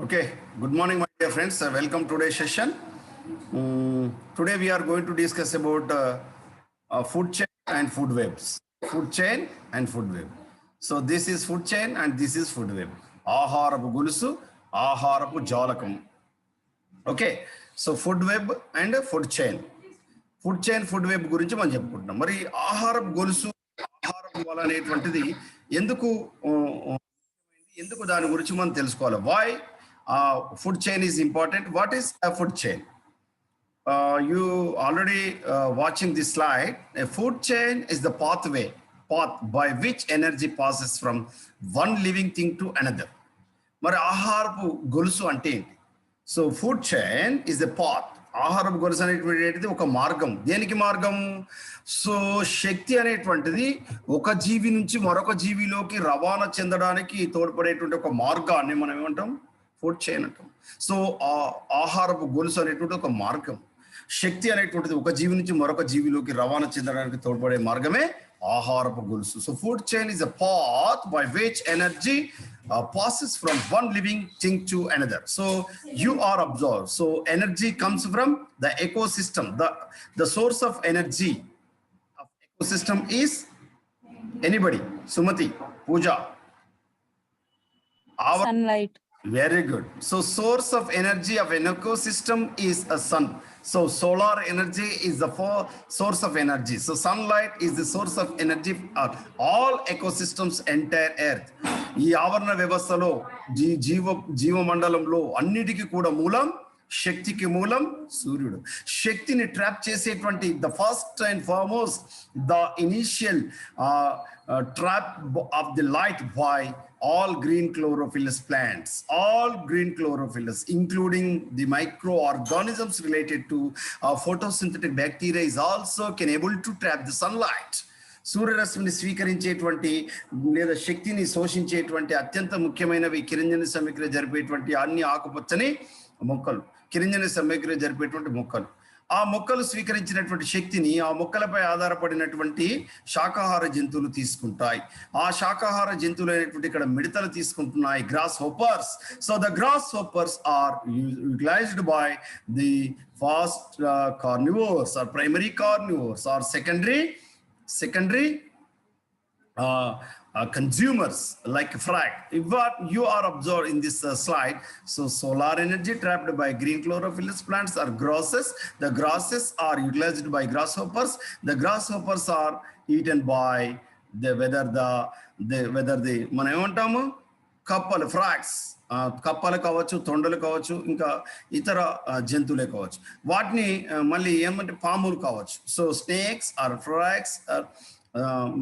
Okay, good morning, my dear friends. Welcome to today's session. Today we are going to discuss about food chain and food webs. Food chain and food web. So this is food chain and this is food web. Aharapu gulusu, aharapu jalakam. Okay, so food web and food chain. Food chain food web గురించి మనం చెప్పుకుంటున్నాం. మరి ఆహారపు గొలుసు ఆహారపు వల అనేటువంటిది ఎందుకు ఎందుకు దాని గురించి మనం తెలుసుకోవాలి. Why food chain is important. What is a food chain? You already watching this slide. A food chain is the path by which energy passes from one living thing to another. మరి ఆహారపు గొలుసు అంటే ఏంటి? So food chain is the path. ఆహారపు గొలుసు అనేటువంటిది ఒక మార్గం. దేనికి మార్గం? సో శక్తి అనేటువంటిది ఒక జీవి నుంచి మరొక జీవిలోకి రవాణా చెందడానికి తోడ్పడేటువంటి ఒక మార్గాన్ని మనం ఏమంటాం? ఫుడ్ చైన్ అంటాం. సో ఆహారపు గొలుసు అనేటువంటి ఒక మార్గం. శక్తి అనేటువంటిది ఒక జీవి నుంచి మరొక జీవిలోకి రవాణా చెందడానికి తోడ్పడే మార్గమే ఆహారపు గొలుసు. So food chain is a path by which energy passes from one living thing to another. So you are observed. So energy comes from the ecosystem. The source of energy of ecosystem is anybody? Sumati, Pooja. Sunlight. Very good. So source of energy of an ecosystem is a sun. So solar energy is the source of energy. So sunlight is the source of energy of all ecosystems, entire earth. ఈ ఆవరణ వ్యవస్థలో జీవమండలంలో అన్నిటికీ కూడా మూలం, శక్తికి మూలం సూర్యుడు. శక్తిని ట్రాప్ చేసేటువంటి the first and foremost the initial trap of the light by all green chlorophyllous plants, all green chlorophyllous, including the microorganisms related to photosynthetic bacteria, is also can able to trap the sunlight. సూర్యరశ్మిని స్వీకరించేటువంటి లేదా శక్తిని శోషించేటువంటి అత్యంత ముఖ్యమైనవి కిరణజన్య సమీకరణ జరిపేటువంటి అన్ని ఆకుపచ్చని మొక్కలు, కిరణజన్య సమీకరణ జరిపేటువంటి మొక్కలు. ఆ మొక్కలు స్వీకరించినటువంటి శక్తిని ఆ మొక్కలపై ఆధారపడినటువంటి శాకాహార జంతువులు తీసుకుంటాయి. ఆ శాకాహార జంతువులు అయినటువంటి ఇక్కడ మిడతలు తీసుకుంటున్నాయి, grasshoppers. So the grasshoppers are utilized by the first carnivores or primary carnivores or secondary consumers like frag. What you are observed in this slide. So solar energy trapped by green chlorophyllous plants are grasses. The grasses are utilized by grasshoppers. The grasshoppers are eaten by the whether the మనం ఏమంటాము కప్పలు, frogs, కప్పలు కావచ్చు, తొండలు కావచ్చు, ఇంకా ఇతర జంతువులే కావచ్చు. వాటిని మళ్ళీ ఏమంటే పాములు కావచ్చు. సో స్నేక్స్ ఆర్ ఫ్రాగ్స్,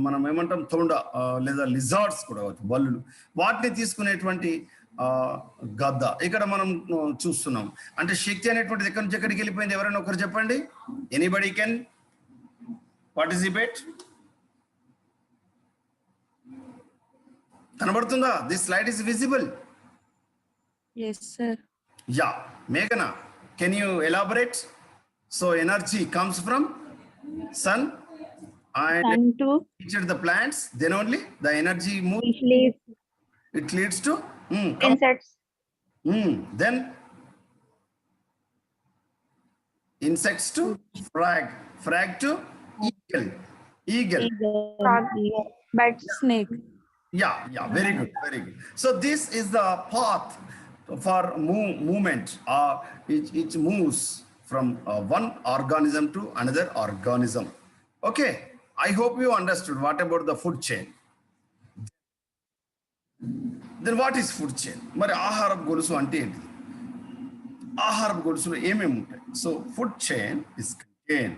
మనం ఏమంటాం తొండ లేదా లిజార్డ్స్ కూడా కావచ్చు, బల్లులు. వాటిని తీసుకునేటువంటి గద్ద ఇక్కడ మనం చూస్తున్నాం. అంటే శక్తి అనేటువంటిది ఎక్కడి నుంచి ఎక్కడికి వెళ్ళిపోయింది? ఎవరైనా ఒకరు చెప్పండి. Anybody can participate. కనబడుతుందా? This slide is visible. Yes, sir. Yeah, Meghana, can you elaborate? So energy comes from sun and Sun to reaches the plants, then only the energy moves. It leads to insects. Then insects to frag to eagle. But Snake. Yeah, very good. So this is the path for movement. It moves from one organism to another organism. Okay, I hope you understood what about the food chain. Then what is food chain? మరి ఆహారపు గొలుసు అంటే ఏంటి? ఆహారపు గొలుసులో ఏమేమి ఉంటాయి? So food chain is contain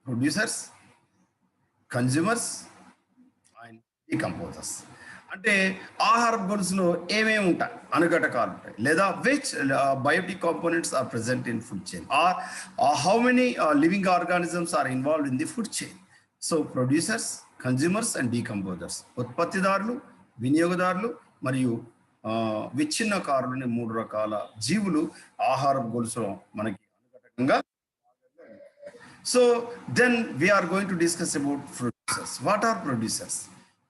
producers, consumers and decomposers. అంటే ఆహార గొలుసులో ఏమేమి ఉంటాయి? అనుఘటకాలు ఉంటాయి, లేదా which biotic components are present in food chain, or how many living organisms are involved in the food chain. So producers, consumers and decomposers. ఉత్పత్తిదారులు, వినియోగదారులు మరియు విచ్ఛిన్నకారులని 3 రకాల జీవులు ఆహార గొలుసులో మనకి అనుఘటకంగా. So then we are going to discuss about producers. What are producers?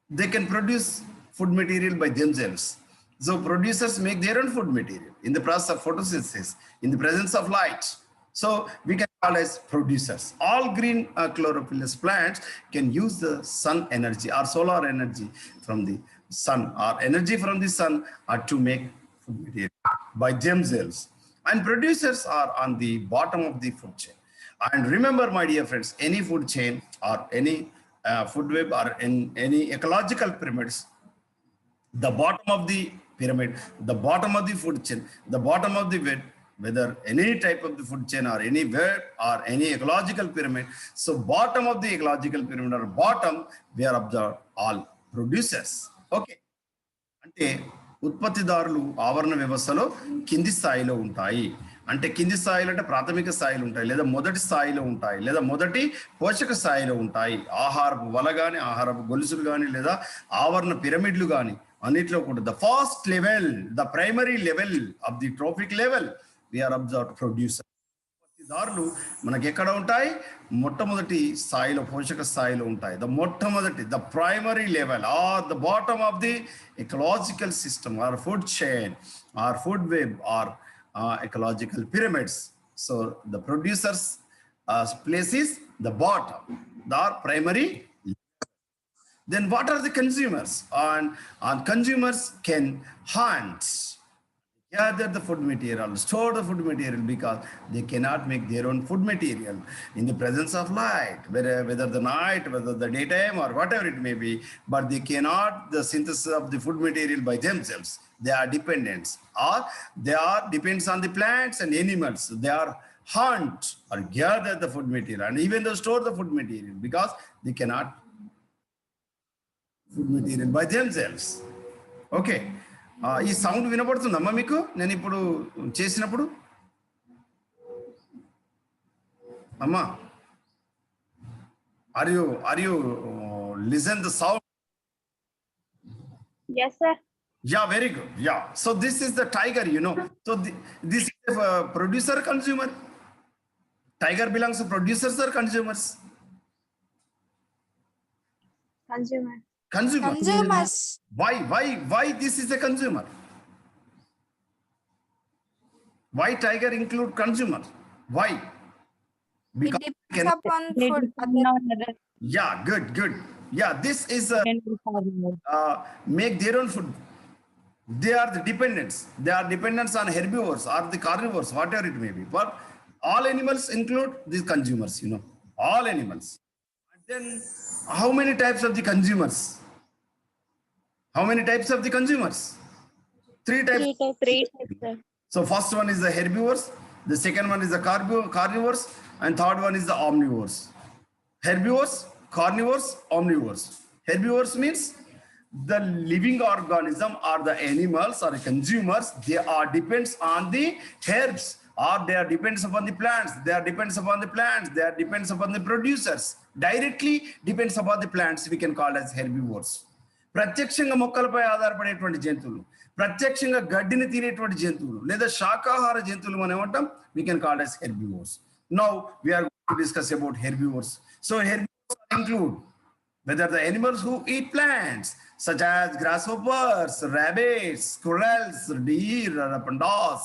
They can produce food material by themselves. So producers make their own food material in the process of photosynthesis, in the presence of light. So we can call as producers. All green chlorophyllous plants can use the sun energy or solar energy from the sun or energy from the sun to make food material by themselves. And producers are on the bottom of the food chain. And remember, my dear friends, any food chain or any food web or in any ecological pyramids, the bottom of the pyramid, the bottom of the food chain, the bottom of the web, whether any type of the food chain or any web or any ecological pyramid. So bottom of the ecological pyramid or bottom, we are observed all producers. Okay. అంటే ఉత్పత్తిదారులు ఆవరణ వ్యవస్థలో కింది స్థాయిలో ఉంటాయి. అంటే కింది స్థాయిలో అంటే ప్రాథమిక స్థాయిలో ఉంటాయి, లేదా మొదటి స్థాయిలో ఉంటాయి, లేదా మొదటి పోషక స్థాయిలో ఉంటాయి. ఆహారపు వల కానీ, ఆహారపు గొలుసులు కానీ, లేదా ఆవరణ పిరమిడ్లు కానీ అన్నిట్లో కూడా the first level, the primary level of the trophic level we are observe producer. ఉత్పత్తిదారులు మనకి ఎక్కడ ఉంటాయి? మొట్టమొదటి స్థాయిలో, పోషక స్థాయిలో ఉంటాయి. ద మొట్టమొదటి, the primary level or the bottom of the ecological system or food chain or food web or ecological pyramids. So the producers place is the bottom, the primary. Then what are the consumers? And consumers can hunt, gather the food material, store the food material, because they cannot make their own food material in the presence of light, whether the night, whether the daytime or whatever it may be, but they cannot the synthesis of the food material by themselves. They are dependents, or they are depends on the plants and animals. They are hunt or gather the food material, and even they store the food material because they cannot food material by themselves. Okay. ఈ sound వినబడుతుందమ్మా మీకు నేను ఇప్పుడు చేసినప్పుడు? అమ్మా, are you listen the sound? Yes, sir. Yeah, very good. Yeah. So this is the tiger, you know. So this is a producer consumer. Tiger belongs to producers or consumers? Consumer. Consumers. Why this is a consumer? Why tiger include consumer? Why? It depends upon food. Yeah, good. Yeah, this is make their own food. They are the dependents. They are dependents on herbivores or the carnivores, whatever it may be. But all animals include these consumers, you know. All animals. And then how many types of the consumers? How many types of the consumers? Three types. Three types, sir. So first one is the herbivores, the second one is the carnivores, and third one is the omnivores. Herbivores, carnivores, omnivores. Herbivores means the living organism or the animals or the consumers, they are depends on the herbs, or they are depends upon the plants, they are depends upon the plants, they are depends upon the producers. Directly depends upon the plants, we can call as herbivores. ప్రత్యక్షంగా మొక్కలపై ఆధారపడేటువంటి జంతువులు, ప్రత్యక్షంగా గడ్డిని తినేటువంటి జంతువులు, లేదా శాకాహార జంతువులు మనం ఏమంటాం? We can call as herbivores. Now we are going to discuss about herbivores. So herbivores include whether the animals who eat plants such as grasshoppers, rabbits, squirrels, deer, or pandas.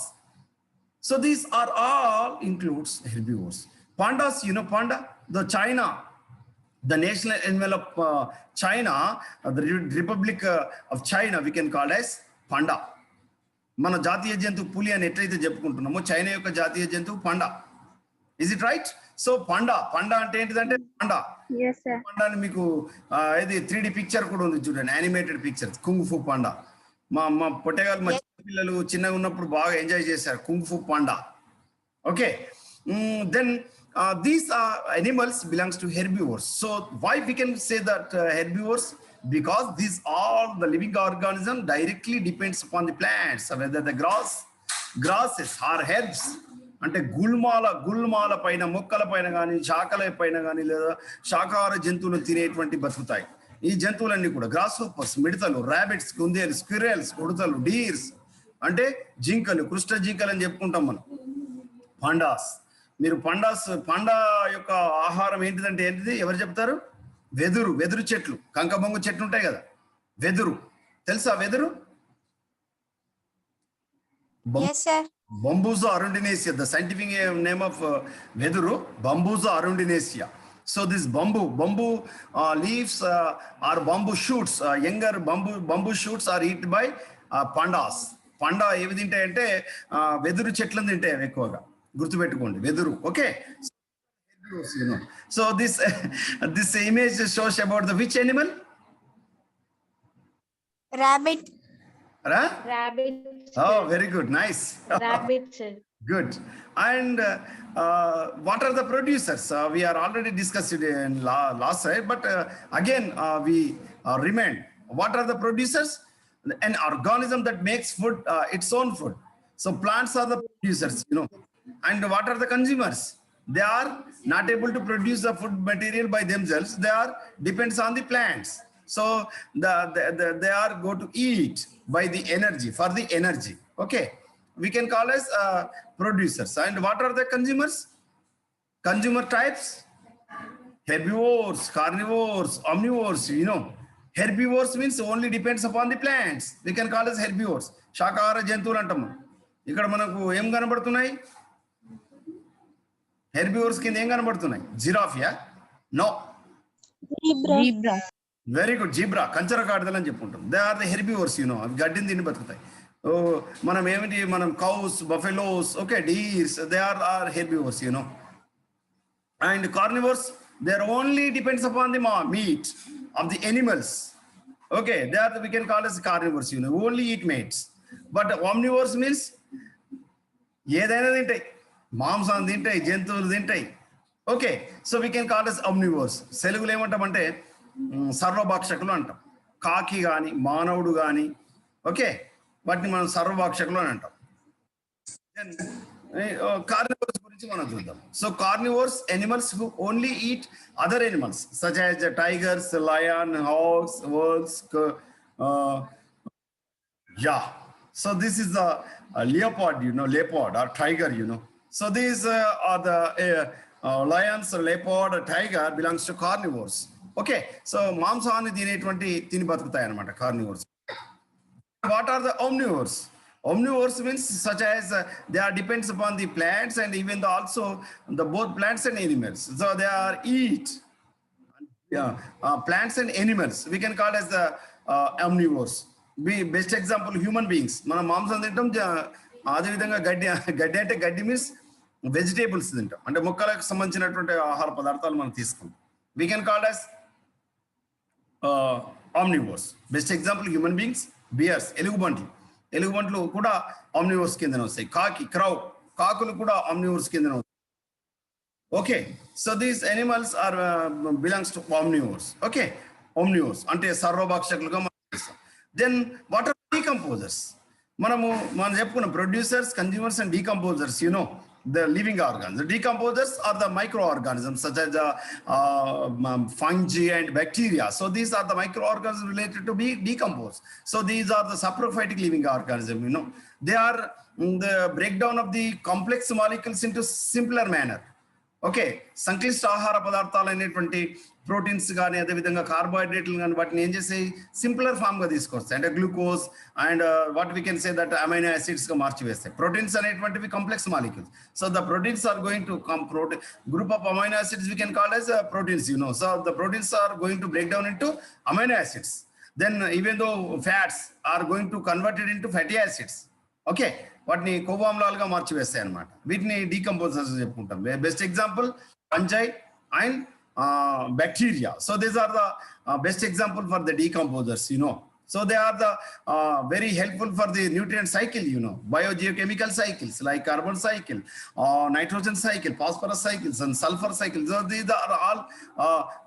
So these are all includes herbivores. Pandas, you know panda, the China, the national animal of China, the Republic of China, we can call as panda. మన జాతీయ జంతువు పులి అని ఎట్లయితే చెప్పుకుంటున్నామో, China యొక్క జాతీయ జంతువు Panda. Is it right? So Panda అంటే ఏంటిదంటే పండా. Yes, sir. పండాని మీకు ఇది 3D పిక్చర్ కూడా ఉంది చూడండి, animated picture, kung Fu Panda. మా పొట్టేగాలు మా పిల్లలు చిన్నగా ఉన్నప్పుడు బాగా ఎంజాయ్ చేశారు Kung Fu Panda. Okay, then these animals belongs to herbivores. So why we can say that herbivores? Because these all the living organism directly depends upon the plants, whether the grasses or herbs. అంటే గుల్మాల పైన, మొక్కల పైన కానీ, శాఖల పైన కానీ, లేదా శాకాహార జంతువులు తినేటువంటి బతుకుతాయి. ఈ జంతువులన్నీ కూడా గ్రాస్ హోపర్స్, మిడతలు, ర్యాబిట్స్, కుందేలు, స్క్విరెల్స్, ఉడతలు, డీర్స్ అంటే జింకలు, కృష్ణ జింకలు అని చెప్పుకుంటాం మనం. పాండాస్, మీరు పండా యొక్క ఆహారం ఏంటిదంటే ఏంటిది? ఎవరు చెప్తారు? వెదురు చెట్లు, కంకబొంగు చెట్లు ఉంటాయి కదా, వెదురు తెలుసా? వెదురు Yes, sir. Bambusa arundinacea, the scientific name of veduru, Bambusa arundinacea. So this bamboo leaves or bamboo shoots, younger bamboo shoots are eaten by pandas. Panda ఏవి తింటాయంటే వెదురు చెట్లను తింటాయి అవి ఎక్కువగా, గుర్తుపెట్టుకోండి వెదురు. Okay, so this image shows about the which Animal? Rabbit. Rabbit. Oh, very good, nice. Rabbit, sir. Good. And what are the producers? We are already discussed it in last slide, but again we remind. What are the producers? An organism that makes food, its own food. So plants are the producers, you know. And what are the consumers? They are not able to produce the food material by themselves. They are depends on the plants. So they are go to eat by the energy, for the energy. Okay, we can call as producers. And what are the consumers? Consumer types: herbivores, carnivores, omnivores, you know. Herbivores means only depends upon the plants. We can call as herbivores. శాకాహార జంతువులు అంటాము. ఇక్కడ మనకు ఏం కనబడుతున్నాయి? Herbivores కింద ఏం కనబడుతున్నాయి? జిరాఫియా? No. Zebra. Very good, zebra, కంచర గాడిదలు అని చెప్పుకుంటాం. They are the herbivores, you know. అవి గడ్డిని తిని బతుకుతాయి. మనం ఏమిటి, మనం cows, buffaloes, okay, deers, they are herbivores, you know. And carnivores, they are only depends upon the meat of the animals. Okay, they are we can call as carnivores, you know, only eat meats. But omnivores means ఏదైనా తింటాయి, మాంసం తింటాయి, జంతువులు తింటాయి. Okay, so we can call as omnivores. తెలుగులో ఏమంటామంటే సర్వభక్షకులు అంటాం. కాకి కానీ మానవుడు కానీ, ఓకే, వాటిని మనం సర్వభక్షకులు అని అంటాం. కార్నివోర్స్ గురించి మనం చూద్దాం. So carnivores animals who only eat other animals such as tigers, lion, hog's, wolves, yeah. So this is the leopard, you know, leopard or tiger, you know. So these are the lions, leopard, tiger belongs to carnivores. Okay, so మాంసాన్ని తిని బతుకుతాయి అన్నమాట carnivores. What are the omnivores? Omnivores means such as they are depends upon the plants and even also the both plants and animals. So they are eat plants and animals. We can call as the omnivores. Best example, human beings. మనం మాంసం తింటాం, అదేవిధంగా గడ్డి అంటే గడ్డి means vegetables తింటాం, అంటే మొక్కలకు సంబంధించినటువంటి ఆహార పదార్థాలు మనం తీసుకుంటాం. We can call as omnivores. Best example, human beings, bears, ఎలుగుబంట్లు కూడా omnivores కిందనే వస్తాయి. కాకులు కూడా omnivores కిందనే వస్తాయి. Okay, so these animals are belongs to omnivores. Okay, omnivores అంటే సర్వభక్షకులుగా మనం చేస్తాం. Then what are decomposers? మనం చెప్పుకున్నాం producers, consumers and decomposers, you know, the living organs. The decomposers are the microorganisms such as fungi and bacteria. So these are the microorganisms related to be decomposed. So these are the saprophytic living organisms, you know. They are the breakdown of the complex molecules into simpler manner. Okay, సంక్లిష్ట ఆహార పదార్థాలు అనేటువంటి proteins కానీ అదేవిధంగా కార్బోహైడ్రేట్లు కానీ వాటిని ఏం చేసి సింపులర్ ఫామ్గా తీసుకొస్తాయి, అంటే glucose and what we can say that amino యాసిడ్స్గా మార్చివేస్తాయి. ప్రోటీన్స్ అనేటువంటివి complex molecules. So the proteins are going to group of amino acids we can call as proteins, you know. So the proteins are going to break down into amino acids. Then even though fats are going to convert it into fatty acids. Okay, వాటిని కొవ్వామ్లాలుగా మార్చివేస్తాయి అన్నమాట. వీటిని decomposers చెప్పుకుంటాం. Best example fungi and bacteria. So these are the best example for the decomposers, you know. So they are the very helpful for the nutrient cycle, you know, biogeochemical cycles like carbon cycle, nitrogen cycle, phosphorus cycles, and sulfur cycles. So these are all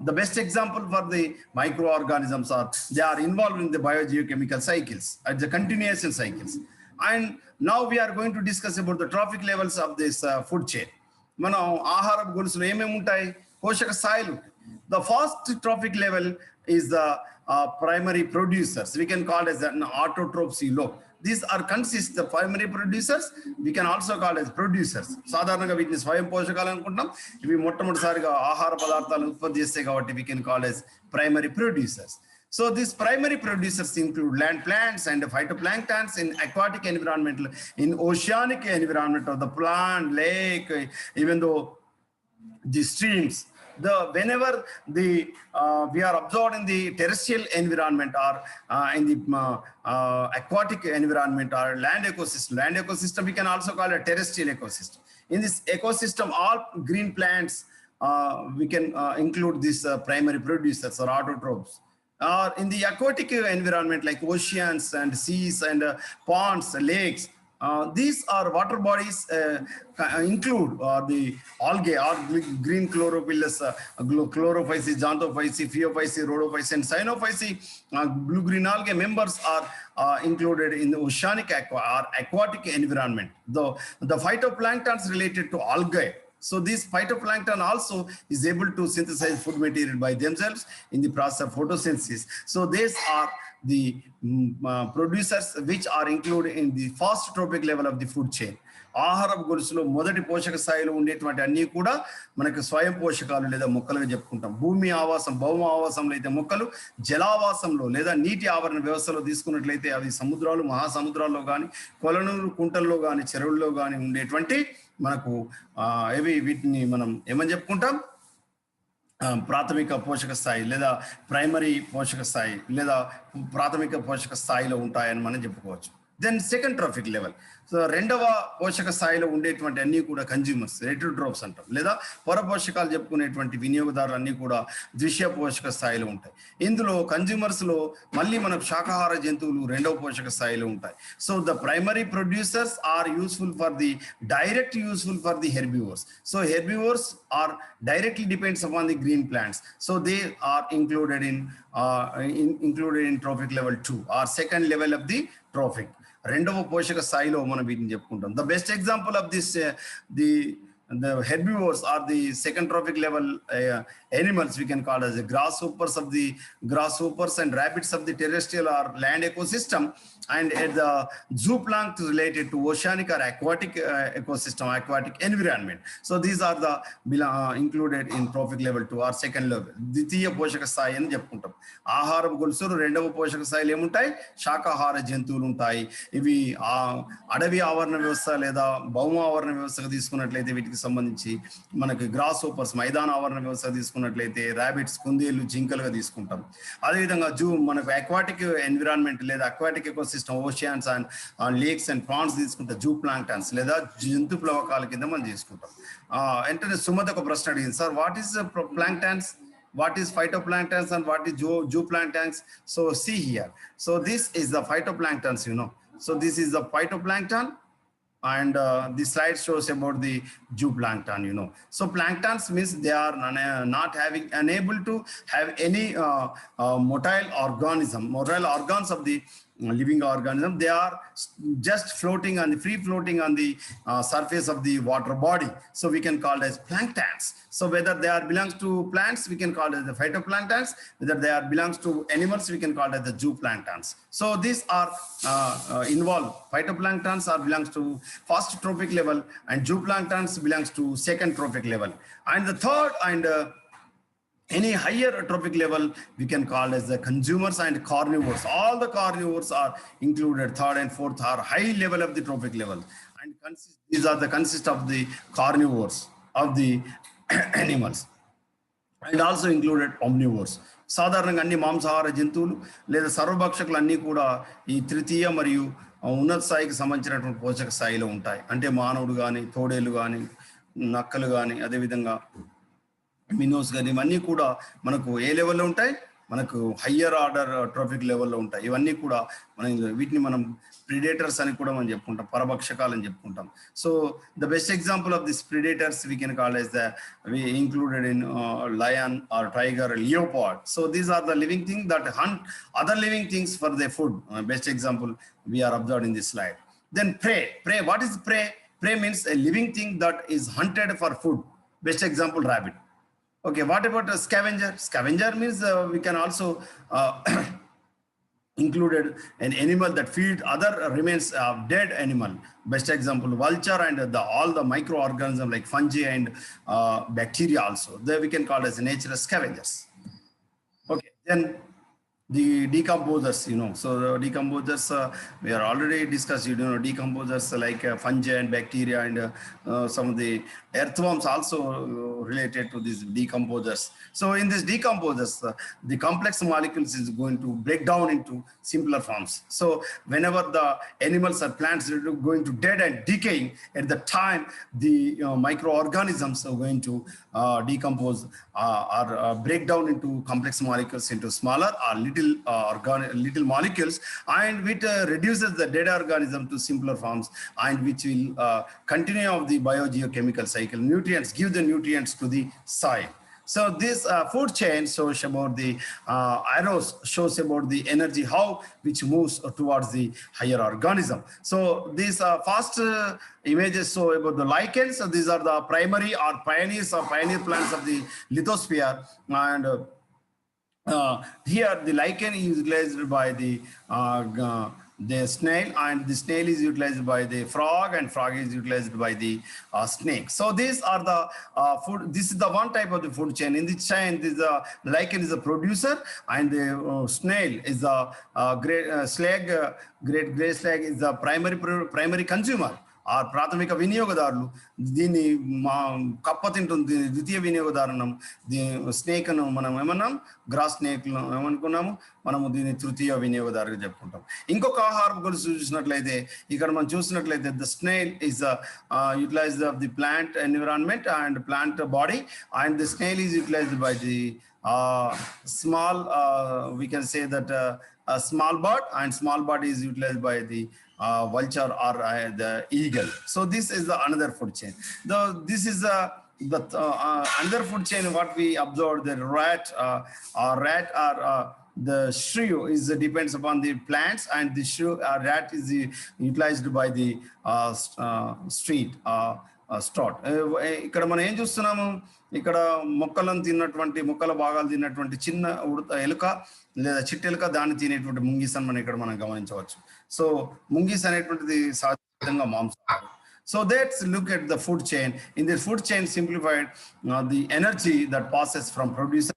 the best example for the microorganisms. They are involved in the biogeochemical cycles, the continuation cycles. And now we are going to discuss about the trophic levels of this food chain. మనం ఆహారపు గొలుసులో ఏమేమి ఉంటాయి? పోషక స్థాయిలు. The first trophic level is the primary producers. We can call as an autotrophs. These are consist the primary producers. We can also call as producers. సాధారణంగా వీటిని స్వయం పోషకాలు అనుకుంటాం. ఇవి మొట్టమొదటిసారిగా ఆహార పదార్థాలను ఉత్పత్తి చేస్తాయి కాబట్టి we can call as primary producers. So these primary producers include land plants and phytoplanktons in aquatic environment, in oceanic environment of the plant, lake, even though the streams. Whenever we are observed in the terrestrial environment or in the aquatic environment or land ecosystem, we can also call it terrestrial ecosystem. In this ecosystem, all green plants, we can include these primary producers or autotrophs. Or in the aquatic environment like oceans and seas and ponds, lakes, these are water bodies include the algae or green chlorophyllus, chlorophyces, xanthophyces, phaeophyces, rhodophyces, and cyanophyces. Blue-green algae members are included in the oceanic or aquatic environment. The phytoplanktons related to algae. So this phytoplankton also is able to synthesize food material by themselves in the process of photosynthesis. So these are the producers which are included in the first trophic level of the food chain. ఆహారపు గొలుసులో మొదటి పోషక స్థాయిలో ఉండేటువంటి అన్ని కూడా మనకు స్వయం పోషకాలు లేదా మొక్కలుగా చెప్పుకుంటాం. భూమి ఆవాసం, భౌమ ఆవాసంలో అయితే మొక్కలు, జలావాసంలో లేదా నీటి ఆవరణ వ్యవస్థలో తీసుకున్నట్లయితే అవి సముద్రాలు, మహాసముద్రాల్లో కానీ, కొలనూరు కుంటల్లో కానీ, చెరువుల్లో కానీ ఉండేటువంటి మనకు వీటిని మనం ఏమని చెప్పుకుంటాం, ప్రాథమిక పోషక స్థాయి లేదా ప్రైమరీ పోషక స్థాయి లేదా ప్రాథమిక పోషక స్థాయిలో ఉంటాయని మనం చెప్పుకోవచ్చు. Then second trophic level. So రెండవ పోషక స్థాయిలో ఉండేటువంటి అన్ని కూడా కన్జ్యూమర్స్, హెటెరోట్రోఫ్స్ అంటాం, లేదా పొర పోషకాలు చెప్పుకునేటువంటి వినియోగదారులు అన్ని కూడా ద్వితీయ పోషక స్థాయిలో ఉంటాయి. ఇందులో కన్జ్యూమర్స్ లో మళ్ళీ మనకు శాకాహార జంతువులు రెండవ పోషక స్థాయిలో ఉంటాయి. So the primary producers are useful for the direct useful for the herbivores. So herbivores are directly depends upon the green plants. So they are included in trophic level 2 or second level of the trophic. రెండవ పోషక స్థాయిలో మనం వీటిని చెప్పుకుంటాం. The best example of this the herbivores are the second trophic level animals we can call as the grasshoppers and rabbits of the terrestrial or land ecosystem, and at the zooplankton related to oceanic or aquatic ecosystem, aquatic environment. So these are the included in trophic level 2 or second level, ద్వితీయ పోషక స్థాయి అని చెప్పుకుంటాం. ఆహారపు గొలుసులు రెండవ పోషక స్థాయిలో ఏముంటాయి, శాకాహార జంతువులు ఉంటాయి. ఇవి అడవి ఆవరణ వ్యవస్థ లేదా భౌమ ఆవరణ వ్యవస్థకు తీసుకున్నట్లయితే వీటికి సంబంధించి మనకి గ్రాస్ హోపర్స్, మైదాన ఆవరణ వ్యవస్థ తీసుకున్నట్లయితే ర్యాబిట్స్, కుందేళ్లు, జింకలుగా తీసుకుంటాం. అదేవిధంగా మనకు అక్వాటిక్ ఎన్విరాన్మెంట్ లేదా aquatic ecosystem, oceans and lakes and prawns తీసుకుంటాం, జూ ప్లాంక్టన్స్ లేదా జంతు ప్లవకాల కింద మనం తీసుకుంటాం. వెంటనే సుమత ఒక ప్రశ్న అడిగింది, sir what is planktons, what is phytoplanktons and what is zooplanktons? So see here, so this is the phytoplanktons, you know. So this is the phytoplankton, and the slide shows about the zooplankton, you know. So planktons means they are not unable to have any motile organs of the living organism. They are just floating on the free floating on the surface of the water body. So we can call it as planktons. So whether they are belongs to plants, we can call it as the phytoplanktons. Whether they are belongs to animals, we can call it as the zooplanktons. So these are involved. Phytoplanktons are belongs to first trophic level, and zooplanktons belongs to second trophic level. And the third and any higher trophic level we can call as the consumers and carnivores. All the carnivores are included. Third and fourth are high level of the trophic level, and these are the consist of the carnivores of the animals, and also included omnivores. సాధారణంగా అన్ని మాంసాహార జంతువులు లేదా సర్వభక్షకులు అన్నీ కూడా ఈ తృతీయ మరియు ఉన్నత స్థాయికి సంబంధించినటువంటి పోషక స్థాయిలో ఉంటాయి. అంటే మానవుడు కానీ, తోడేళ్ళు కానీ, నక్కలు కానీ, అదేవిధంగా మినోస్ కానీ, ఇవన్నీ కూడా మనకు ఏ లెవెల్లో ఉంటాయి, మనకు హయ్యర్ ఆర్డర్ ట్రోఫిక్ లెవెల్లో ఉంటాయి. ఇవన్నీ కూడా వీటిని మనం ప్రిడేటర్స్ అని కూడా మనం చెప్పుకుంటాం, పరభక్షకాలు అని చెప్పుకుంటాం. So the best example of this predators we can call as we included in lion or tiger, leopard. So these are the living thing that hunt other living things for the food. Best example we are observed in this slide. Then prey. What is prey? Prey means a living thing that is hunted for food. Best example, rabbit. Okay, what about a scavenger? Scavenger means we can also included an animal that feed other remains of dead animal. Best example, vulture and all the microorganisms like fungi and bacteria also. There we can call as natural scavengers. Okay, then the decomposers, So the decomposers, we are already discussed, decomposers like fungi and bacteria and some of the earthworms also related to these decomposers. So in these decomposers, the complex molecules is going to break down into simpler forms. So whenever the animals or plants are going to dead and decaying, at the time the microorganisms are going to decompose or break down into complex molecules into smaller or little molecules, and which reduces the dead organism to simpler forms, and which will continue of the biogeochemical cycle. Nutrients give the nutrients to the soil. So this food chain shows about the arrows shows about the energy, how which moves towards the higher organism. So these first images show about the lichens. So these are the primary or pioneers or pioneer plants of the lithosphere, and here the lichen is utilized by the snail, and the snail is utilized by the frog, and frog is utilized by the snake. So these are the food. This is the one type of the food chain. In this chain, this lichen is a producer, and the snail is a great gray slag is the primary consumer. ఆ ప్రాథమిక వినియోగదారులు. దీన్ని కప్ప తింటుంది ద్వితీయ వినియోగదారునం. స్నేక్ను మనం ఏమన్నాం, gross స్నేక్లు ఏమనుకున్నాము మనము, దీన్ని తృతీయ వినియోగదారుగా చెప్పుకుంటాం. ఇంకొక ఆహారం గొలుసు చూసినట్లయితే ఇక్కడ మనం చూసినట్లయితే the snail is utilized of the plant environment and plant body, and the snail is utilized by the small we can say that a small bird, and small bird is utilized by the vulture or the eagle. So this is the another food chain. This is the another food chain what we observed, the rat or the shrew is depends upon the plants, and the shrew rat is utilized by the street start. ఇక్కడ మనం ఏం చూస్తున్నాము, ఇక్కడ మొక్కలను తిన్నటువంటి మొక్కల భాగాలు తిన్నటువంటి చిన్న ఎలుక లేదా చిట్టెలుక దాన్ని తినేటువంటి ముంగీస్ అని మనం గమనించవచ్చు. సో ముంగీస్ అనేటువంటిది సాధారణంగా మాంసాహారం. So let's look at the food chain. In the food chain simplified, the energy that passes from producer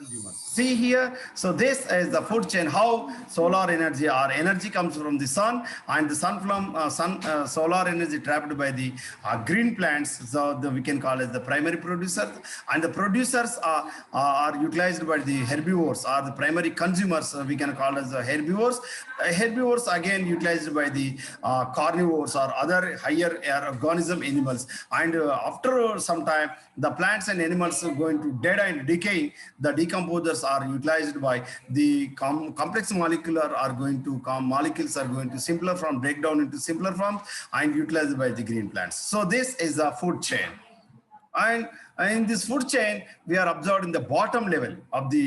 consumers. See here, so this is the food chain, how solar energy or energy comes from the sun, and the sun from solar energy trapped by the green plants. So we can call it the primary producer, and the producers are utilized by the herbivores, or the primary consumers we can call as the herbivores. Herbivores again utilized by the carnivores or other higher organism animals, and after some time the plants and animals are going to dead and decay. The decomposers are utilized by the complex molecular are going to molecules are going to simpler form, break down into simpler forms, and utilized by the green plants. So this is a food chain, and in this food chain we are observed in the bottom level of the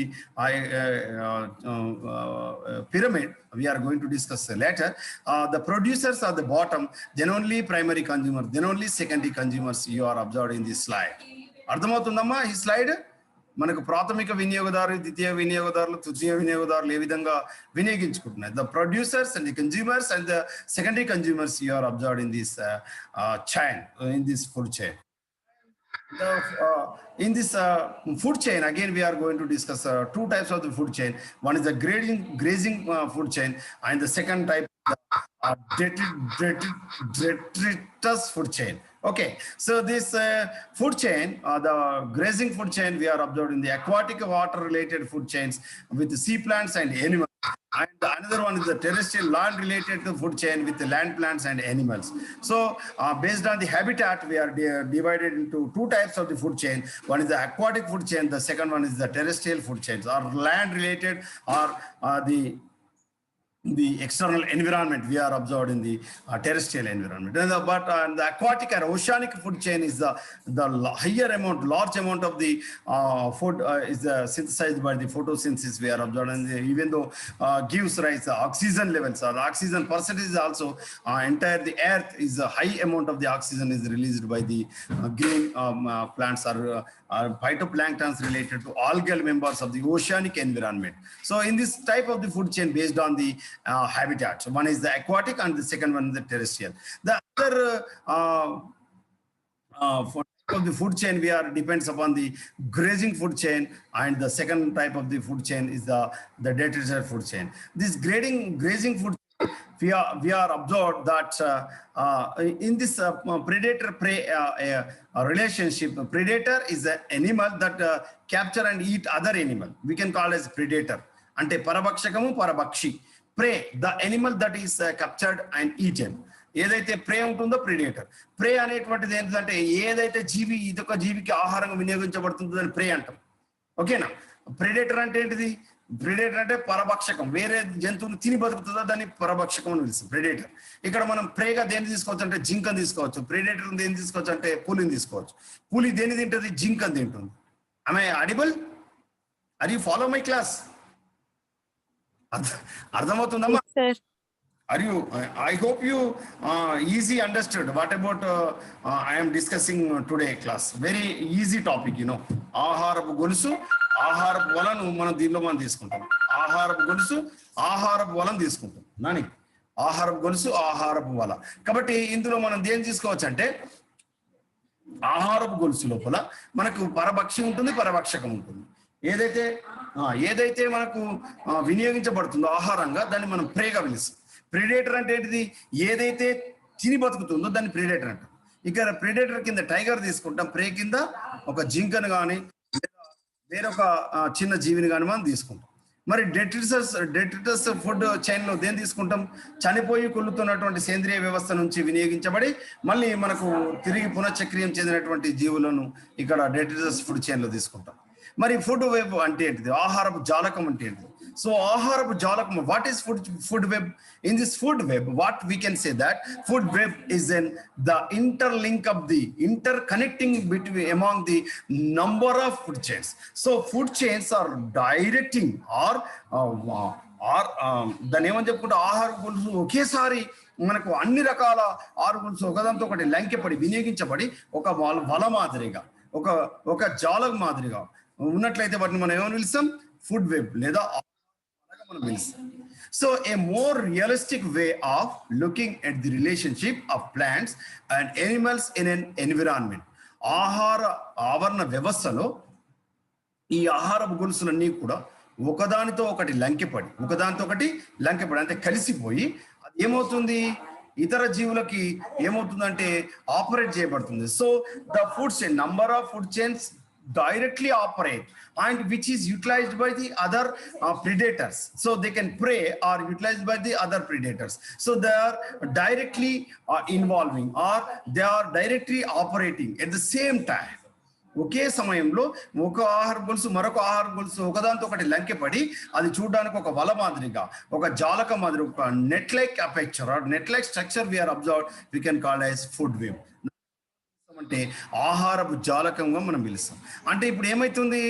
pyramid. We are going to discuss later. The producers are the bottom, then only primary consumers, then only secondary consumers you are observed in this slide. అర్థమవుతుందమ్మా ఈ slide? మనకు ప్రాథమిక వినియోగదారులు, ద్వితీయ వినియోగదారులు, తృతీయ వినియోగదారులు ఏ విధంగా వినియోగించుకుంటున్నారు. The producers and the consumers and the secondary consumers you are observed in this chain, in this food chain. In this food chain, again we are going to discuss two types of the food chain. One is the grazing food chain, and the second type detritus food chain. Okay, so this food chain, the grazing food chain, we are observed in the aquatic water related food chains with the sea plants and animals. And another one is the terrestrial land related to food chain with the land plants and animals. So based on the habitat, we are divided into two types of the food chain. One is the aquatic food chain, the second one is the terrestrial food chains, or land related, or the external environment we are observed in the terrestrial environment. But the aquatic or oceanic food chain is the higher amount, large amount of the food is synthesized by the photosynthesis we are observed, and even though gives rise to oxygen levels, or the oxygen percentage is also entire the earth is a high amount of the oxygen is released by the green plants or phytoplanktons related to algal members of the oceanic environment. So in this type of the food chain based on the habitat, so one is the aquatic and the second one is the terrestrial. The other of the food chain we are depends upon the grazing food chain, and the second type of the food chain is the detritus food chain. This grazing food, we are observed that in this predator prey relationship, predator is an animal that capture and eat other animal. We can call as predator. Ante parabhakshakamu parabhakshi. Prey, the animal that is captured and eaten. ఏదైతే ప్రే ఉంటుందో predator. ప్రే అనేటువంటిది ఏంటంటే ఏదైతే జీవి ఇదొక జీవికి ఆహారంగా వినియోగించబడుతుందో దాన్ని ప్రే అంటాం. ఓకేనా? ప్రిడేటర్ అంటే ఏంటిది? ప్రిడేటర్ అంటే పరభక్షకం, వేరే జంతువులు తిని బతుకుతుందో దాన్ని పరభక్షకం అని పిలుస్తాం, ప్రిడేటర్. ఇక్కడ మనం ప్రేగా దేన్ని తీసుకోవచ్చు అంటే జింకను తీసుకోవచ్చు. ప్రిడేటర్ దేన్ని తీసుకోవచ్చు అంటే పులిని తీసుకోవచ్చు. పులి దేన్ని తింటుంది? జింకను తింటుంది. Am I audible? Are you follow my class? అర్థమవుతుందమ్మా? Are you? I hope you easy understood what about I am discussing today class. Very easy topic, you know. ఆహారపు గొలుసు, ఆహారపు వలను మనం దీనిలో మనం తీసుకుంటాం. ఆహారపు గొలుసు, ఆహారపు వలను తీసుకుంటాం. నాని ఆహారపు గొలుసు, ఆహారపు వల. కాబట్టి ఇందులో మనం దేని తీసుకోవచ్చు అంటే ఆహారపు గొలుసు లోపల మనకు పరభక్షి ఉంటుంది, పరభక్షకం ఉంటుంది. ఏదైతే మనకు వినియోగించబడుతుందో ఆహారంగా దాన్ని మనం ప్రేగా పిలుస్తాం. ప్రిడేటర్ అంటే ఏంటిది? ఏదైతే తిని బతుకుతుందో దాన్ని ప్రిడేటర్ అంటాం. ఇక్కడ ప్రిడేటర్ కింద టైగర్ తీసుకుంటాం, ప్రే కింద ఒక జింకను కానీ వేరొక చిన్న జీవిని కానీ మనం తీసుకుంటాం. మరి డెట్రిటస్ ఫుడ్ చైన్ లో దేని తీసుకుంటాం? చనిపోయి కొల్లుతున్నటువంటి సేంద్రియ వ్యవస్థ నుంచి వినియోగించబడి మళ్ళీ మనకు తిరిగి పునఃచక్రియం చెందినటువంటి జీవులను ఇక్కడ డెట్రిటస్ ఫుడ్ చైన్ లో తీసుకుంటాం. మరి ఫుడ్ వెబ్ అంటే ఏంటిది? ఆహారపు జాలకం అంటే ఏంటిది? So ఆహారపు జాలకం, what is food web? In this food web, what we can say that food web is the interlink of the interconnecting between among the number of food chains. So food chains are directing or దాన్ని ఏమని చెప్పుకుంటే ఆహార గొలుసు ఒకేసారి మనకు అన్ని రకాల ఆహార గొలుసు ఒకదాంతో ఒకటి లంకెపడి వినియోగించబడి ఒక వల మాదిరిగా ఒక జాలం మాదిరిగా ఉన్నట్లయితే వాటిని మనం ఏమని పిలుస్తాం? ఫుడ్ వెబ్ లేదా So a more realistic way of looking at the relationship of plants and animals in an environment. ఆవరణ వ్యవస్థలో ఈ ఆహారపు గొలుసులన్నీ కూడా ఒకదానితో ఒకటి లంకెపడి అంటే కలిసిపోయి అది ఏమవుతుంది? ఇతర జీవులకి ఏమవుతుందంటే ఆపరేట్ చేయబడుతుంది. So the food chain, number of food chains directly operate and which is utilized by the other predators, so they can prey or utilized by the other predators. So they are directly involving or they are directly operating at the same time. ఒకే సమయంలో ఒక ఆహార గొలుసు మరొక ఆహార గొలుసు ఒకదాంతో ఒకటి లంకెపడి అది చూడడానికి ఒక వల మాదిరిగా, ఒక జాలక మాదిరి, ఒక net like aperture or net like structure we are observed, we can call as food web. అంటే ఆహారపు జాలకంగా మనం పిలుస్తాం. అంటే ఇప్పుడు ఏమైతుంది?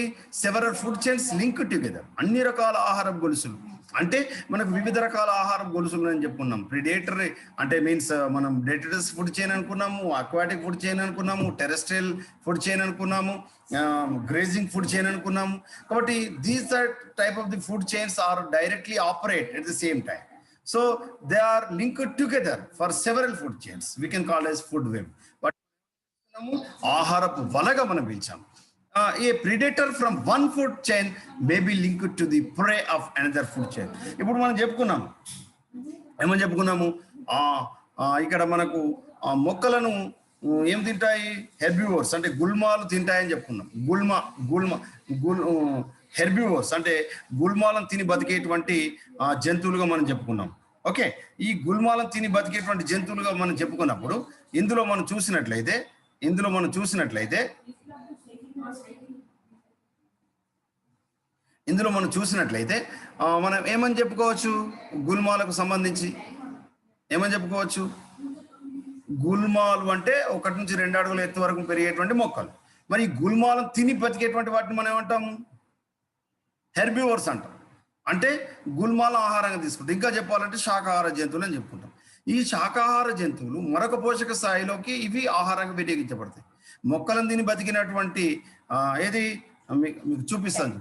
Several food chains link together. అన్ని రకాల ఆహారపు గొలుసులు అంటే మనకు వివిధ రకాల ఆహారపు గొలుసులు అని చెప్పుకున్నాం. ప్రిడేటర్ అంటే మీన్స్ మనం డెట్రిటస్ ఫుడ్ చైన్ అనుకున్నాము, అక్వాటిక్ ఫుడ్ చైన్ అనుకున్నాము, టెరెస్ట్రియల్ ఫుడ్ చైన్ అనుకున్నాము, గ్రేజింగ్ ఫుడ్ చైన్ అనుకున్నాము. కాబట్టి these are type of the food chains are directly operate at the same time. So they are linked together for several food chains. We can call as food web. ఆహారపు వలగా మనం పిలిచాం. A predator from one food chain may be linked to the prey of another food chain. ఇప్పుడు మనం ఏమని చెప్పుకున్నాము? ఇక్కడ మనకు మొక్కలను ఏం తింటాయి? హెర్బివోర్స్ అంటే గుల్మాలు తింటాయని చెప్పుకున్నాం. హెర్బివోర్స్ అంటే గుల్మాలను తిని బతికేటువంటి జంతువులుగా మనం చెప్పుకున్నాం. ఓకే, ఈ గుల్మాలను తిని బతికేటువంటి జంతువులుగా మనం చెప్పుకున్నప్పుడు ఇందులో మనం చూసినట్లయితే మనం ఏమని చెప్పుకోవచ్చు? గుల్మాలకు సంబంధించి ఏమని చెప్పుకోవచ్చు? గుల్మాలు అంటే 1 నుంచి 2 అడుగుల ఎత్తు వరకు పెరిగేటువంటి మొక్కలు. మరి ఈ గుల్మాలను తిని బతికేటువంటి వాటిని మనం ఏమంటాము? హెర్బివోర్స్ అంటాం. అంటే గుల్మాల ఆహారంగా తీసుకుంటాం. ఇంకా చెప్పాలంటే శాకాహార జంతువులు అని చెప్పుకుంటాం. ఈ శాకాహార జంతువులు మరొక పోషక స్థాయిలోకి ఇవి ఆహారంగా వినియోగించబడతాయి. మొక్కలను తిని బతికినటువంటి ఏది మీకు చూపిస్తాను.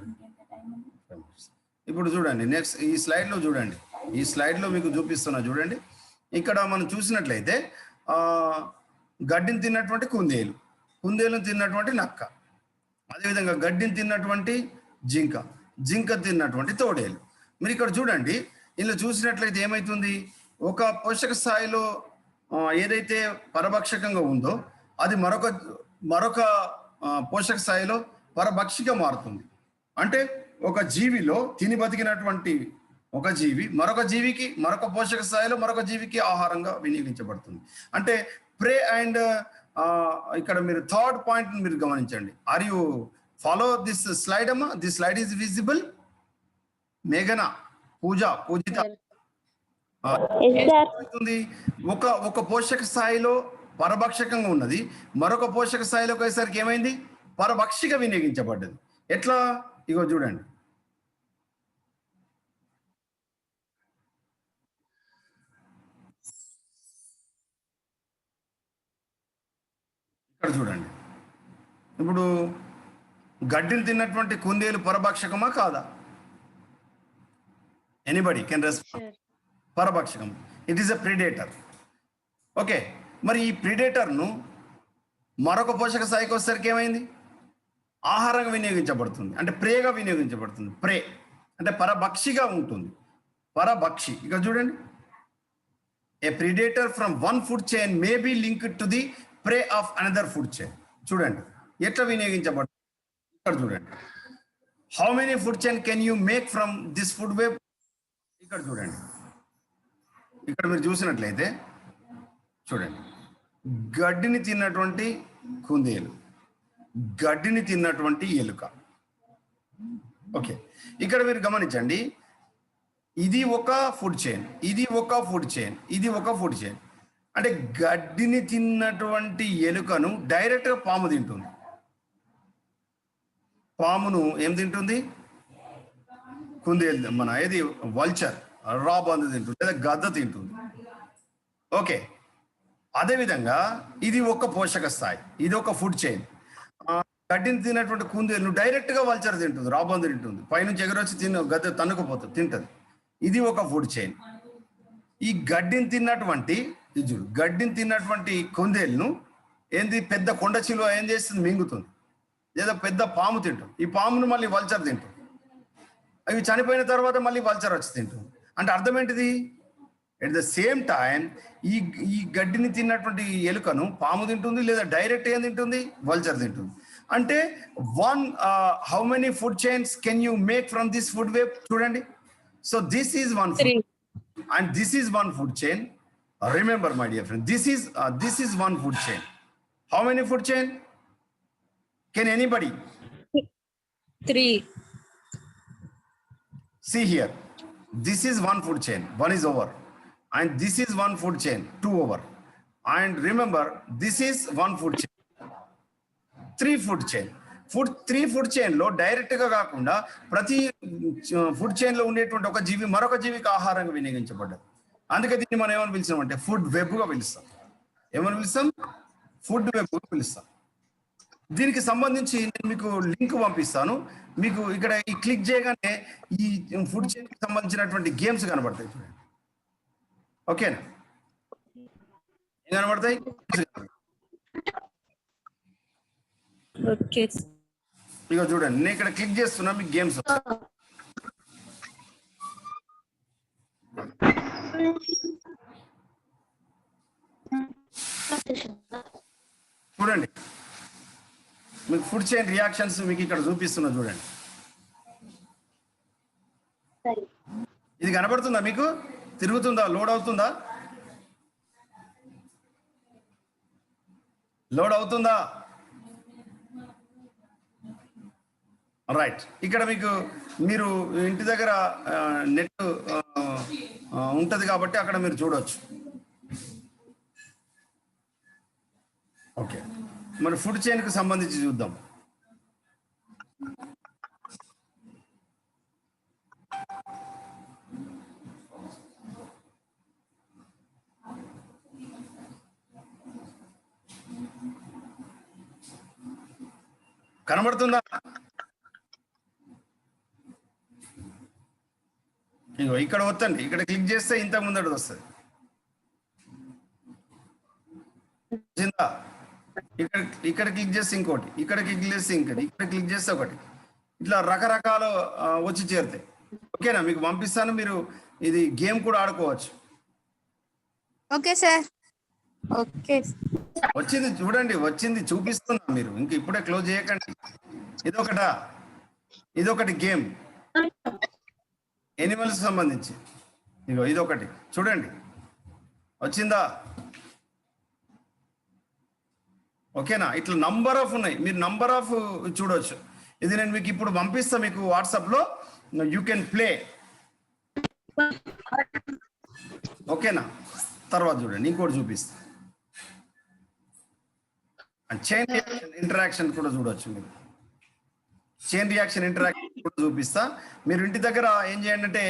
ఇప్పుడు చూడండి, నెక్స్ట్ ఈ స్లైడ్లో చూడండి. ఈ స్లైడ్లో మీకు చూపిస్తున్నా చూడండి. ఇక్కడ మనం చూసినట్లయితే గడ్డిని తిన్నటువంటి కుందేలును తిన్నటువంటి నక్క, అదేవిధంగా గడ్డిని తిన్నటువంటి జింక, జింక తిన్నటువంటి తోడేలు. మీరు ఇక్కడ చూడండి, ఇందులో చూసినట్లయితే ఏమవుతుంది, ఒక పోషక స్థాయిలో ఏదైతే పరభక్షకంగా ఉందో అది మరొక మరొక పోషక స్థాయిలో పరభక్షిగా మారుతుంది. అంటే ఒక జీవిలో తిని బతికినటువంటి ఒక జీవి మరొక జీవికి మరొక పోషక స్థాయిలో మరొక జీవికి ఆహారంగా వినియోగించబడుతుంది. అంటే ప్రే అండ్ ఇక్కడ మీరు థర్డ్ పాయింట్ మీరు గమనించండి. Are you follow this slide అమ్మా? This slide is visible. మేఘన, పూజిత, ఒక పోషక స్థాయిలో పరభక్షకంగా ఉన్నది, మరొక పోషక స్థాయిలోకి వచ్చేసరికి ఏమైంది, పరభక్షిగా వినియోగించబడ్డది. ఎట్లా? ఇగో చూడండి, ఇక్కడ చూడండి. ఇప్పుడు గడ్డిని తిన్నటువంటి కుందేలు పరభక్షకమా కాదా? Anybody can respond. పరభక్షకం, it is a predator. Okay, మరి ఈ ప్రిడేటర్ను మరొక పోషక స్థాయికి వచ్చేసరికి ఏమైంది, ఆహారంగా వినియోగించబడుతుంది, అంటే ప్రేగా వినియోగించబడుతుంది. ప్రే అంటే పరభక్షిగా ఉంటుంది, పరభక్షి. ఇక చూడండి, a predator from one food chain may be linked to the prey of another food chain. చూడండి ఎట్లా వినియోగించబడుతుంది. ఇక్కడ చూడండి, how many food chain can you make from this food web. ఇక్కడ చూడండి, ఇక్కడ మీరు చూసినట్లయితే చూడండి, గడ్డిని తిన్నటువంటి కుందేలు, గడ్డిని తిన్నటువంటి ఎలుక. ఓకే, ఇక్కడ మీరు గమనించండి, ఇది ఒక ఫుడ్ చైన్, ఇది ఒక ఫుడ్ చైన్, ఇది ఒక ఫుడ్ చైన్. అంటే గడ్డిని తిన్నటువంటి ఎలుకను డైరెక్ట్గా పాము తింటుంది. పామును ఏం తింటుంది? కుందేలు, మన ఏది వల్చర్, రాబందు తింటుంది, లేదా గద్ద తింటుంది. ఓకే, అదేవిధంగా ఇది ఒక పోషక స్థాయి, ఇది ఒక ఫుడ్ చైన్. గడ్డిని తిన్నటువంటి కుందేలు డైరెక్ట్గా వల్చర్ తింటుంది, రాబందు తింటుంది, పైనుంచి ఎగరొచ్చి గద్ద తన్నుకుపోతుంది, తింటుంది. ఇది ఒక ఫుడ్ చైన్. ఈ గడ్డిని తిన్నటువంటి గడ్డిని తిన్నటువంటి కుందేలును ఏంది, పెద్ద కొండ చిలువ ఏం చేస్తుంది, మింగుతుంది, లేదా పెద్ద పాము తింటుంది. ఈ పామును మళ్ళీ వల్చర్ తింటుంది, అవి చనిపోయిన తర్వాత మళ్ళీ వల్చర్ వచ్చి తింటుంది. అంటే అర్థం ఏంటిది, ఎట్ ద సేమ్ టైం ఈ గడ్డిని తిన్నటువంటి ఎలుకను పాము తింటుంది, లేదా డైరెక్ట్ ఏం తింటుంది, వల్చర్ తింటుంది. అంటే how many food chains can you make from this food web? చూడండి, so this is one food and this is one food chain. Remember my dear friend, this is one food chain. How many food chain? Can anybody? 3. See here, this is one food chain, one is over, and this is one food chain, 2 over, and remember this is one food chain, 3 food chain. 3 food chain లో direct గా కాకుండా ప్రతి food chain లో ఉండేటువంటి ఒక జీవి మరొక జీవికి ఆహారంగా వినియోగించబడ్డది. అందుకే దీన్ని మనం ఏమని పిలుస్తాం అంటే ఫుడ్ వెబ్ గా పిలుస్తాం. ఏమని పిలుస్తాం? ఫుడ్ వెబ్ గా పిలుస్తాం. దీనికి సంబంధించి నేను మీకు లింక్ పంపిస్తాను. మీకు ఇక్కడ ఈ క్లిక్ చేయగానే ఈ ఫుడ్ చైన్ కి సంబంధించినటువంటి గేమ్స్ కనబడతాయి. చూడండి, ఓకేనా? ఏం కనబడతాయి? ఓకే, ఇక చూడండి, నేను ఇక్కడ క్లిక్ చేస్తున్నా, మీకు గేమ్స్ చూడండి, మీకు ఫుడ్ చైన్ రియాక్షన్స్ మీకు ఇక్కడ చూపిస్తున్నా. చూడండి, ఇది కనబడుతుందా మీకు? తిరుగుతుందా? లోడ్ అవుతుందా? లోడ్ అవుతుందా? రైట్. ఇక్కడ మీకు మీరు ఇంటి దగ్గర నెట్ ఉంటుంది కాబట్టి అక్కడ మీరు చూడవచ్చు. ఓకే, మరి ఫుడ్ చైన్కి సంబంధించి చూద్దాం. కనబడుతుందా? ఇగో ఇక్కడ వస్తండి, ఇక్కడ క్లిక్ చేస్తే ఇంత ముందటి వస్తుంది. ఇక్కడ ఇక్కడ క్లిక్ చేస్తే ఇంకోటి, ఇక్కడ క్లిక్ చేస్తే ఇంకోటి, ఇక్కడ క్లిక్ చేస్తే ఒకటి, ఇట్లా రకరకాలు వచ్చి చేరుతాయి. ఓకేనా? మీకు పంపిస్తాను, మీరు ఇది గేమ్ కూడా ఆడుకోవచ్చు. Okay sir. ఓకే. వచ్చింది చూడండి, వచ్చింది చూపిస్తున్నా, మీరు ఇంక ఇప్పుడే క్లోజ్ చేయకండి. ఇదొకటి గేమ్ ఎనిమల్స్ సంబంధించి. ఇగో ఇదొకటి చూడండి, వచ్చిందా? ఓకేనా? ఇట్లా నంబర్ ఆఫ్ ఉన్నాయి, మీరు నంబర్ ఆఫ్ చూడవచ్చు. ఇది నేను మీకు ఇప్పుడు పంపిస్తా మీకు వాట్సాప్లో, యూ కెన్ ప్లే. ఓకేనా? తర్వాత చూడండి ఇంకోటి చూపిస్తా, చైన్ రియాక్షన్ ఇంటరాక్షన్ కూడా చూడవచ్చు. మీరు చైన్ రియాక్షన్ ఇంటరాక్షన్ కూడా చూపిస్తా. మీరు ఇంటి దగ్గర ఏం చేయండి అంటే,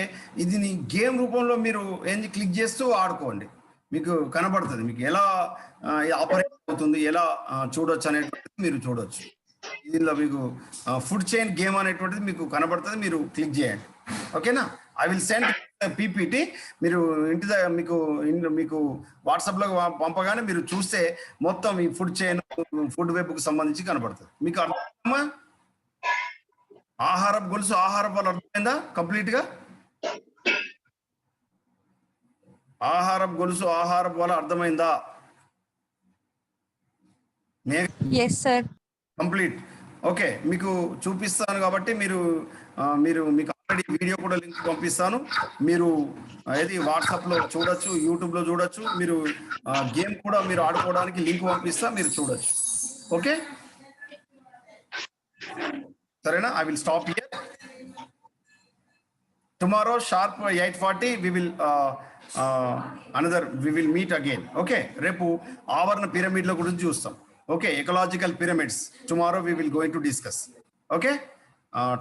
ఇది గేమ్ రూపంలో మీరు ఏం క్లిక్ చేస్తూ ఆడుకోండి, మీకు కనబడుతుంది, మీకు ఎలా ఆపరేట్ అవుతుంది, ఎలా చూడొచ్చు అనేటువంటిది మీరు చూడొచ్చు. దీనిలో మీకు ఫుడ్ చైన్ గేమ్ అనేటువంటిది మీకు కనబడుతుంది, మీరు క్లిక్ చేయండి. ఓకేనా? I will send PPT. మీరు ఇంటి దగ్గర మీకు వాట్సాప్లో పంపగానే మీరు చూస్తే మొత్తం ఈ ఫుడ్ చైన్, ఫుడ్ వెబ్కు సంబంధించి కనబడుతుంది. మీకు అర్థమా? ఆహారపు గొలుసు, ఆహారపు వాళ్ళు అర్థమైందా కంప్లీట్ గా? ఆహారపు గొలుసు, ఆహారపు వాళ్ళ అర్థమైందా? కంప్లీట్. ఓకే, మీకు చూపిస్తాను కాబట్టి మీకు ఆల్రెడీ వీడియో కూడా లింక్ పంపిస్తాను. మీరు ఏది వాట్సాప్లో చూడొచ్చు, యూట్యూబ్లో చూడొచ్చు. మీరు గేమ్ కూడా మీరు ఆడుకోవడానికి లింక్ పంపిస్తా, మీరు చూడొచ్చు. ఓకే, సరేనా? I will stop here. Tomorrow sharp 8:40 we will meet again. Okay, రేపు ఆవరణ పిరమిడ్ల గురించి చూస్తాం. Okay, ecological pyramids tomorrow we will going to discuss. Okay,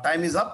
time is up.